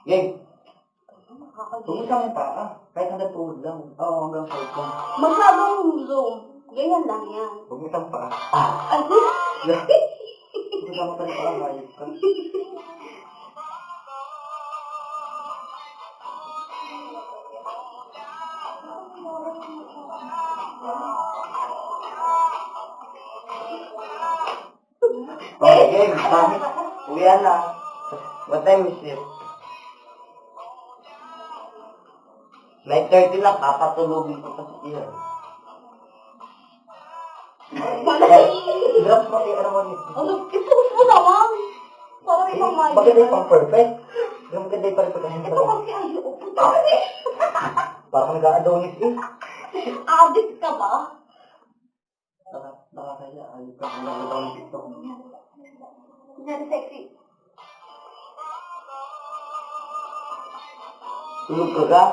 Game. Tumusang yung paa. Kahit hanggang tuhod lang. Oo, hanggang tuhod lang. Masyadong zoom. Ganyan lang yan. Tumusang paa. Ay, Tumusang pa rin paa. Hayop ka. Okay, game. Pangit. Uwian na. What time is it? 9:30 lang, papatulogin ko kasi yan. Drops mo kayo naman ito. ano, isuot mo naman. Para may pang-magic. Maganda yung pang-perfect. Yung maganda yung pang-perfect. Ito kasi ayaw. Puta kasi. Parang nag-a-adonis eh. Addict ka ba? Nakakaya. Ayun ka. Nag-a-adonis ito. Yan, sexy. Tulog ka ka?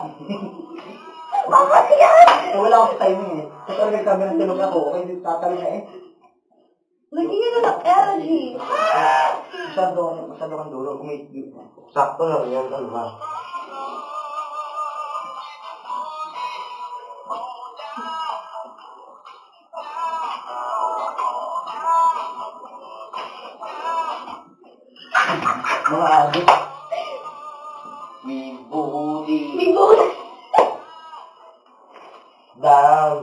Bakit yan? Eh, wala akong timing eh. Kasi talaga sabi ng tulog ako. Okay, tatalo na eh. Lagyan na ng energy. Masyado kang dulo. Sakto na rin yan. Ano ba? Mga adik. Bibuli. Bibuli. Down.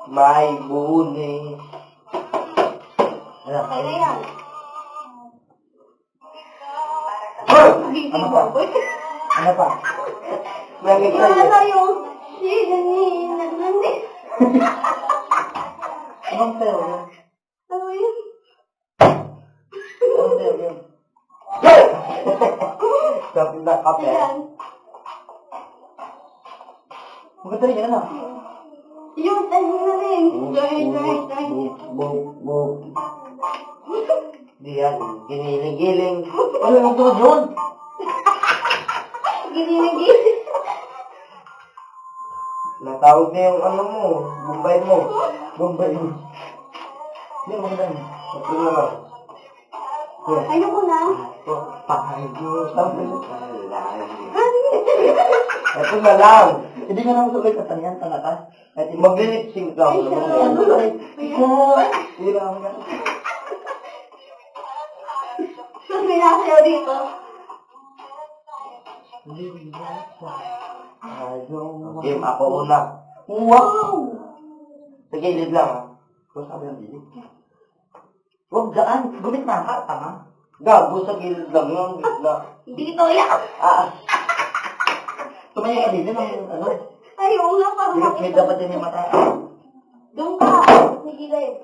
May buli. Okay na yan. Ano pa? Ano pa? May Wala na yung siganin na nandit. Anong sayo yun? Ano yun? Anong sayo yun? Sabi na kape. Ayan. Maganda rin yan ano? Yung ano na rin. Joy. Buk. Di yan. Giniling-giling. Ano yung tuod yun? Giniling-giling. Natawag na yung ano mo. Bombay mo. Hindi, maganda rin. Ito naman. Ayoko na. Ito na lang. Hindi ka naman sulit at yan, tanga ka. Mag-lip-sync ka. Hindi lang yan. Tapos may nasayaw dito. Game ako una. Wow! Sa gilid lang ha. Kung sabi ng gilid. Huwag daan. Gumit na ka, tama. Gago sa gilid lang yung gitna. Dito yan. Tumaya ka dito ng ano. Ayaw nga parang May makita. dapat din yung mata. Doon ka. May gilid.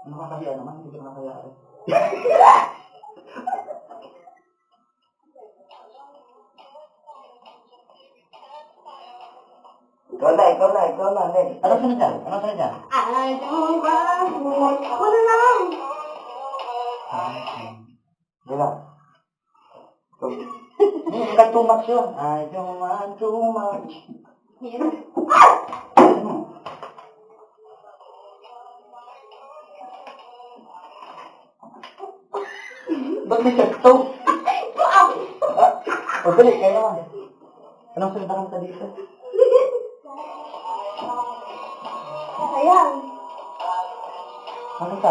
Nakakaya naman. Hindi ka nakakaya. Ikaw na. Anong sunod dyan? I don't want to. Ako na lang. Di ba? Hindi ka too much yun. I don't want too much. Yan. Ba't may sakto? Wow. O, dali, kayo naman. Anong sunod na kanta dito? Ayan. Ano ka?